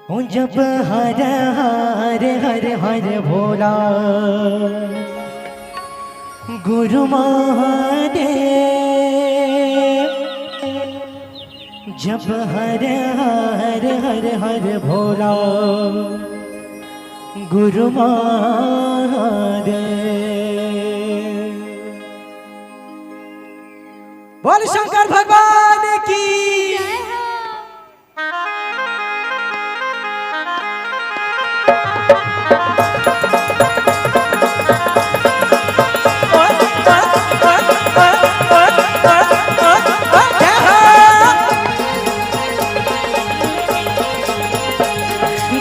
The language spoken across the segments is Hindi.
जब हर हर हर हर भोला गुरु महादेव, जब हर हर हर हर भोला गुरु महादेव। बोल शंकर भगवान की।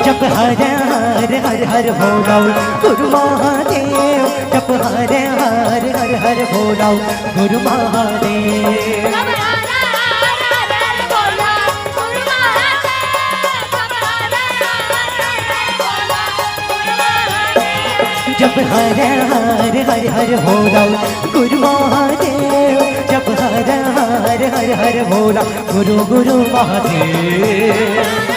जब हर हर हर हर भोला गुरु महादेव, जब हर हर हर हर भोला गुरु महादेव। जब हर हर हर हर भोला गुरु महादेव, जब हर हर हर हर भोला गुरु गुरु महादेव।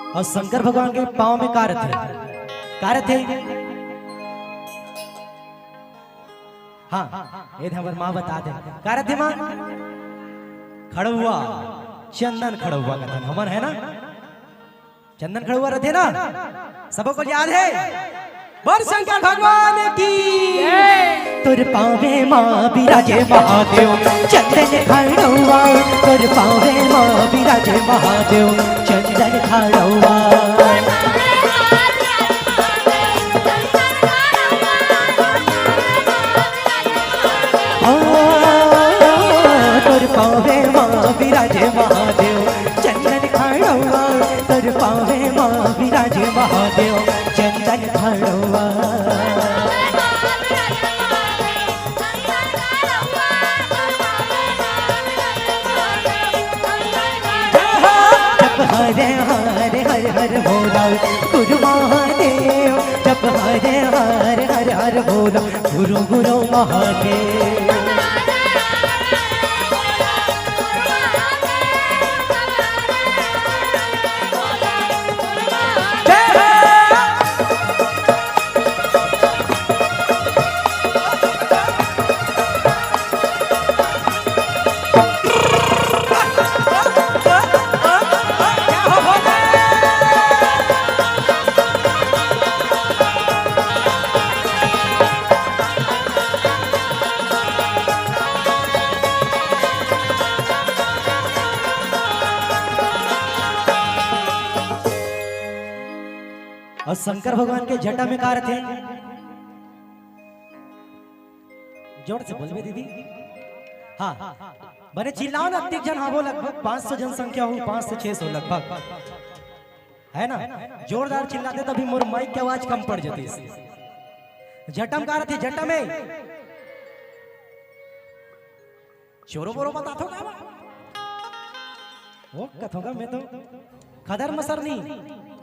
और शंकर भगवान के पांव में कार थे, हाँ ये हमारे माँ बता दे कार थे माँ। खड़ुआ चंदन खड़ुआ का था हमन है ना, चंदन खड़ुआ रहते ना, सबको याद है। बोल शंकर भगवान की। तुर पावे माँ विराजे महादेव चंदन खड़ुआ, तुर पावे माँ विराजे महादेव चंदन खड़ुआ। तुर पावे माँ विराजे महादेव चंदन खड़ुआ, तुर पावे माँ विराजे महादेव चंदन खड़ुआ। हरे हरे हरे हरे भोला गुरु महादेव, जब हरे हरे हरे हरे भोला गुरु गुरु महादेव। और शंकर भगवान के जटा में कार थे, जोर से बोल दीदी। हाँ बने चिल्लाओ ना, अधिक जन हाँ वो लगभग 500 जनसंख्या हो, 500 से 600 लगभग है ना। जोरदार चिल्लाते तभी मोर माइक की आवाज कम पड़ जाती। जटा में कार थे, जटा में चोरो बोरो बता थो क्या वो कथोगा मैं तो खदर मसरनी।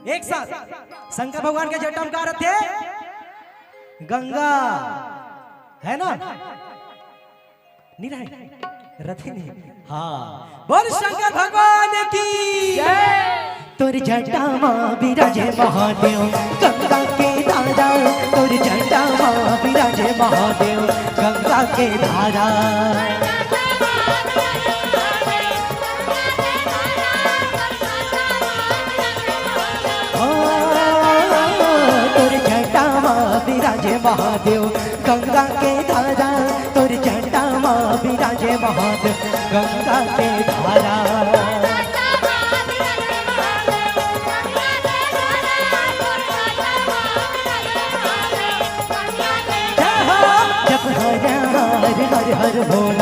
एक साथ शंकर भगवान के जटा में कार थे, गंगा है ना, नहीं रहे रथे नहीं। हाँ बोल शंकर भगवान की। तोर जटा माँ विराजे महादेव गंगा के धारा, तोर जटा माँ विराजे महादेव गंगा के धारा। विराजे महादेव गंगा के धारा, तोर जटा माँ विराजे महादेव गंगा के धारा।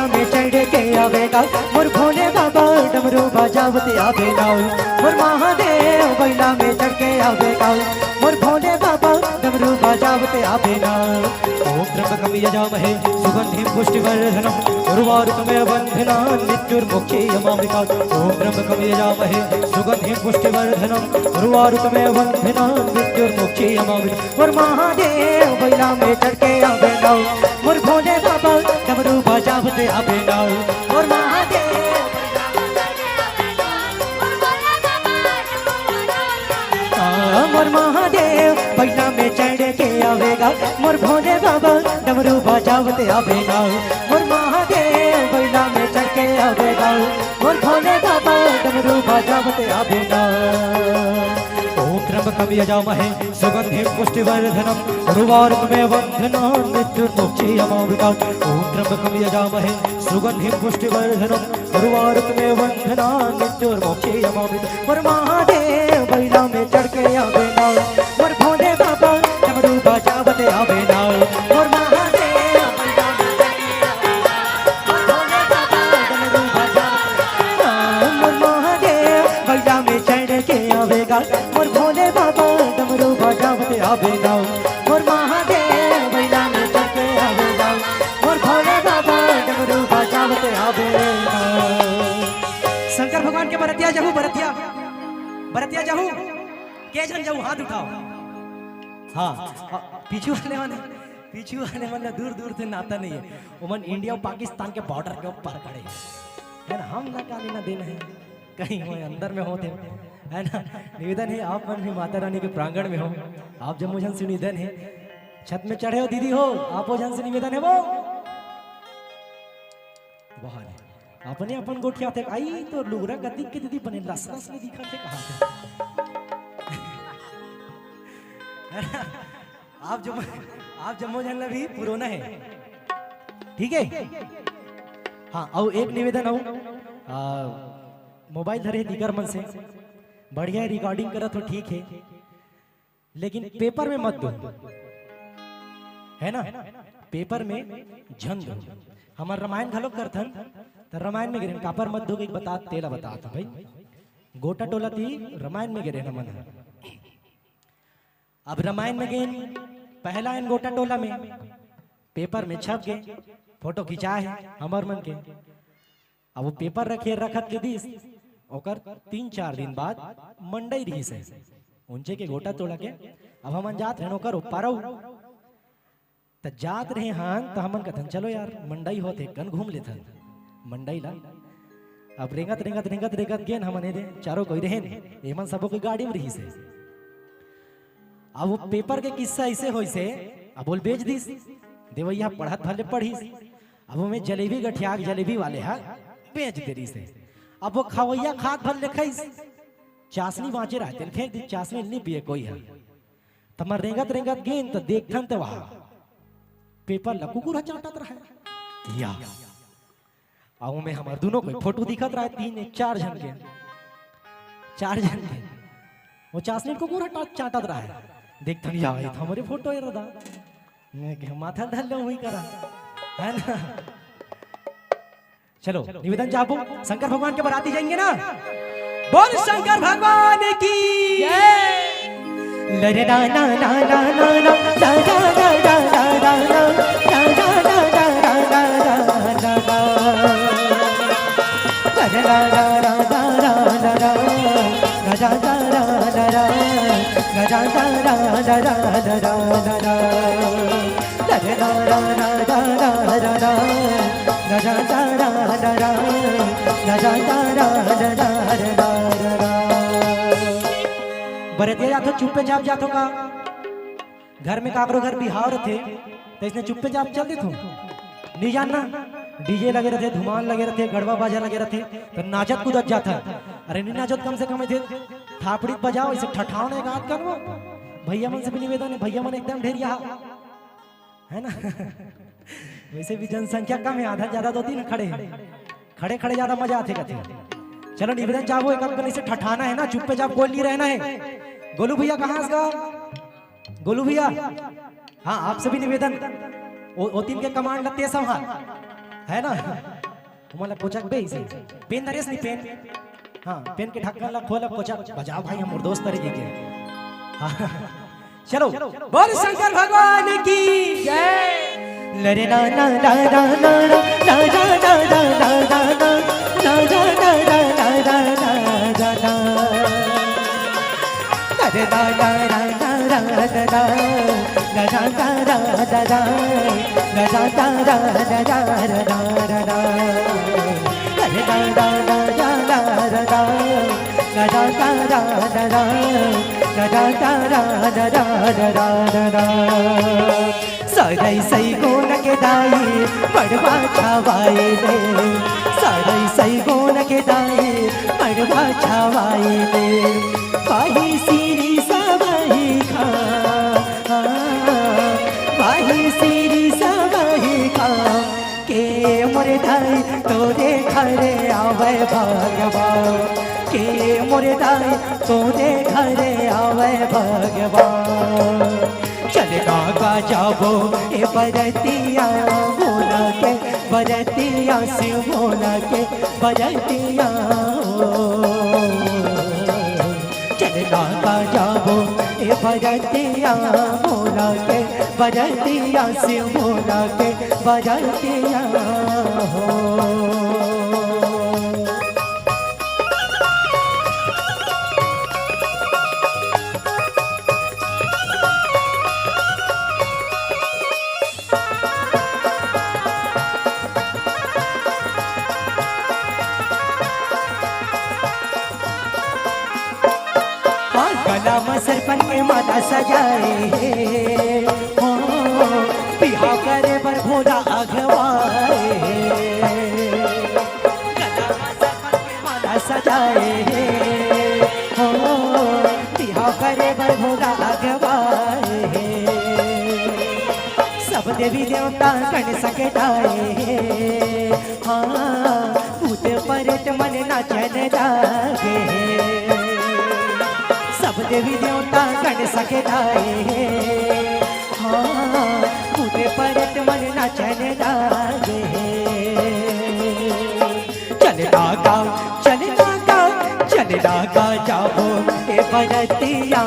बैला में चढ़ के आवेगा मोर भोले बाबा डमरू बजावते आवेगा मोर महादेव बैला में चढ़ के आवेगा मोर भोले बाबा डमरू बजावते आवेगा। ओम त्र्यंबकं यजामहे सुगंधिं पुष्टिवर्धनम् उर्वारुकमेव बन्धनान् मृत्युर्मुक्षीयमामृतात्। ओम त्र्यंबकं यजामहे सुगंधिं पुष्टिवर्धनम् उर्वारुकमेव बन्धनान् मृत्युर्मुक्षीयमामृतात्। मोर महादेव बैला में चढ़ के आवेगा मोर भोले बाबा डमरू बजावते आवेगा मोर महादेव मोर महादेव बैला में चढ़ के आवेगा मोर भोले बाबा डमरू बजावते आवेगा मोर महादेव बैला में चढ़ के आवेगा मोर भोले बाबा डमरू बजावते आवेगा। ओम त्र्यंबकं यजामहे सुगंधिं पुष्टिवर्धनम् उर्वारुकमेव बन्धनान् मृत्युर्मुक्षीयमामृतात्। ओम त्र्यंबकं यजामहे सुगंधिं पुष्टिवर्धनम् उर्वारुकमेव बन्धनान् मृत्युर्मुक्षीयमामृतात्। मोर महादेव बैला में चढ़ के आवेगा मोर भोले बाबा डमरू बजावते आवेगा मोर महादेव बैला में चढ़ के आवेगा मोर भोले बाबा डमरू बजावते मोर महादेव बैला में चढ़ के आवेगा मोर भोले बाबा डमरू बजावते आवेगा मोर महादेव बैला में चढ़ के आवेगा मोर भोले बाबा डमरू बजावते आवेगा। शंकर भगवान के बरतिया जाहू बरतिया जाहू के जन जाऊ हाथ उठाओ। हाँ पीछू वाले मन दूर दूर से नाता नहीं है उमन इंडिया और पाकिस्तान के बॉर्डर के ऊपर खड़े है ना। हम ना काली ना देना है कहीं हो अंदर में होते है ना। निवेदन है आप मन भी माता रानी के प्रांगण में हो आप जम्मू जन से निवेदन है छत में चढ़े हो दीदी हो आप जन से निवेदन है वो बाहर है अपने अपन गोठिया थे आई तो लुगरा गद्दी के दीदी बने रस रस में दिखा थे कहाँ थे आप जम्मू जन भी पुराना है ठीक है। हाँ और एक निवेदन हो मोबाइल धरे दिगर मन से बढ़िया रिकॉर्डिंग करा तो ठीक है लेकिन पेपर में मत दो है ना। पेपर में झंड दो हमार रामायण घलो करथन तो रामायण में गिरे कापर मत दो बता तेला बता था भाई गोटा टोला थी रामायण में गिरे न मन। अब रामायण में गए पहला इन गोटा टोला में पेपर में छप गए फोटो खिंचाए हमार मन के अब वो पेपर रखे रखत के दिस ओकर 3-4 दिन बाद मंडई रही से उनचे के गोटा तोड़ा के अब हम जात रहे ओकर ऊपर त जात रहे हान तो हमन कथन चलो यार मंडई होते कन घूम लेथन मंडई ला। अब रेंगत रेंगत रेंगत रेंगत गेन हमन दे चारों कोई रहे एमन सबो की गाड़ी में रही से। अब वो पेपर के किस्सा ऐसे होई से अब बोल बेच दिस देवैया पढ़त भले पढ़ी अब वो में जलेबी गठियाक जलेबी वाले हा बेच दे रही से। अब वो खवैया खात भर लिखाई चाशनी बाँचे रहते फेंक दी चाशनी नहीं पिए कोई है तमर रेंगत रेंगत गेन तो देखथन तो वहां पेपर ला कुकुर चाटत रहे या आऊ में हमार दोनों को फोटो दिखत रहा 3-4 जन के वो चाशनी कुकुर चाटत रहा है देखथन या हमारे फोटो है रदा मैं के माथा धर लो वही करा है ना। चलो निवेदन जाबो शंकर भगवान के बराती जाएंगे ना बोल शंकर भगवान की लरे ना ना ना ना ना ना ना ना ना ना बरतिया जातो चुप्पे चाप जातो का घर में काकरो घर बिहार थे तो इसने चुप्पे चाप चल देतो नहीं जानना डीजे लगे रहते धुमान लगे रहते गड़वा बाजा लगे रहते तो नाचत कूदत जाता अरे नहीं नाचत कम से कम थे थापड़ी बजाओ इसे ठठाओ ने गात कर वो भैया मन से भी निवेदन है भैया मन एकदम ढेरिया है ना वैसे भी जनसंख्या कम है आधा ज्यादा दो तीन खड़े हैं खड़े खड़े ज्यादा मजा आते कहते। चलो निवेदन चाहो एक अपने से ठठाना है ना चुप्पे चाप कोई नहीं रहना है। गोलू भैया कहाँ से गोलू भैया हाँ आपसे भी निवेदन ओ तीन के कमांड लगते हैं सब है ना तुम्हाला कोचाक बे इसे पेन धरेस नहीं पेन हाँ पेन के ढक्कन ला खोला कोचाक बजाओ भाई हम दोस्त तरीके के हाँ चलो बोल शंकर भगवान की जय लरे ना ना ना ना ना ना ना ना ना ना ना ना ना ना ना ना ना ना ना अरे ना ना ना ना ना ना ना ना ना ना ना ना ना अरे ना ना ना ना ना ना ना सदै सै गोन के दाई पड़वा छावाए ले सदै सै गोन के दाई पड़वा छावाए ले पाही सीरी सबही खा पाही सीरी सबही खा के मोरे दाई तोरे घरे आवे भगवान के मोरे दाई तोरे घरे आवे भगवान चल गागा जाबो ए बरतिया बोला के बरतिया से बोला के बरतिया चल गागा जाबो ए बरतिया बोला के बरतिया से बोला के बरतिया सरपन के माता सजाए हो बिहा करे बर भोला अगवाए सरपन के माता सजाए हो बिहा करे बर भोला अगवाए सब देवी देवता कण सके डाए हाँ भूत परत मन नाचन लागे सब देवी देवता कण सके लाए हाँ भूते परत मन नाचन लागे चलना गाओ चलना गाओ चलना गा जाओ ए बरतिया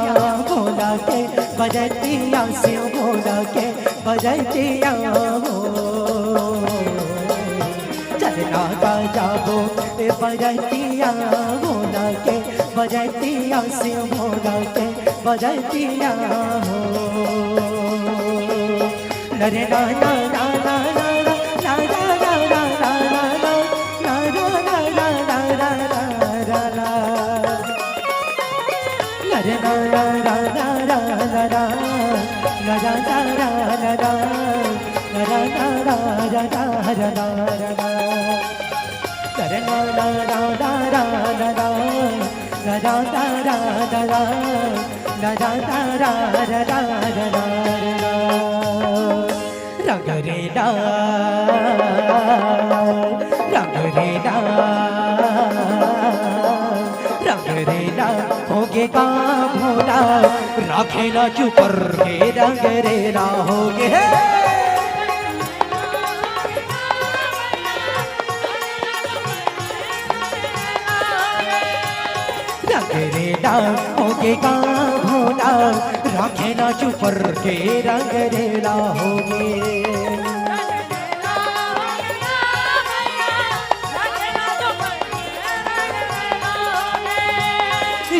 बोला के बरतिया से बोला के बरतिया चलना गा जाओ ए बरतिया बोला के बजतिया से बोला के बजतिया हो लरे ना ना ना ना ना ना ना ना ना ना ना ना ना ना ना ना ना लरे ना ना ना ना ना ना ना ना ना ना ना ना लरे ना ना ना ना ना ना da da da da da da da da da da da da da da rang re da rang re da होगे का भोला राखेला चुपर के रंग रे रा होगे रेला होगे का भोला राखे ना चुपर के रंग रेला होगे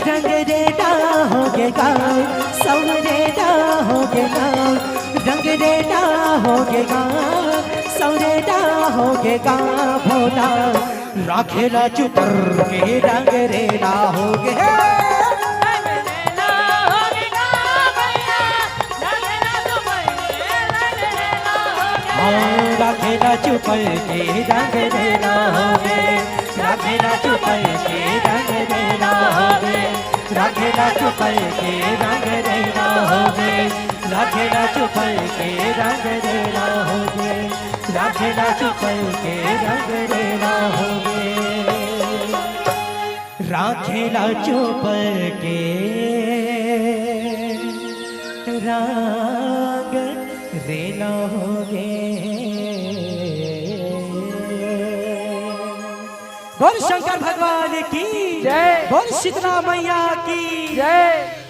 रंग रेला होगे का सब रेला होगे का रंग रेला होगे का सब रेला होगे का भोला राखेला चुपर के रंग रेला होगे राखेला चुपर के रंग रेला होगे राखेला चुपर के रंग रेला होगे राखेला चुपर के रंग रेला होगे राखेला चुपर के रंग रेला होगे राखेला चुपर के रंग रेला होगे राखेला चुपर के रंग रेला होगे बोल शंकर भगवान की जय। बोल शीतला मैया की जय।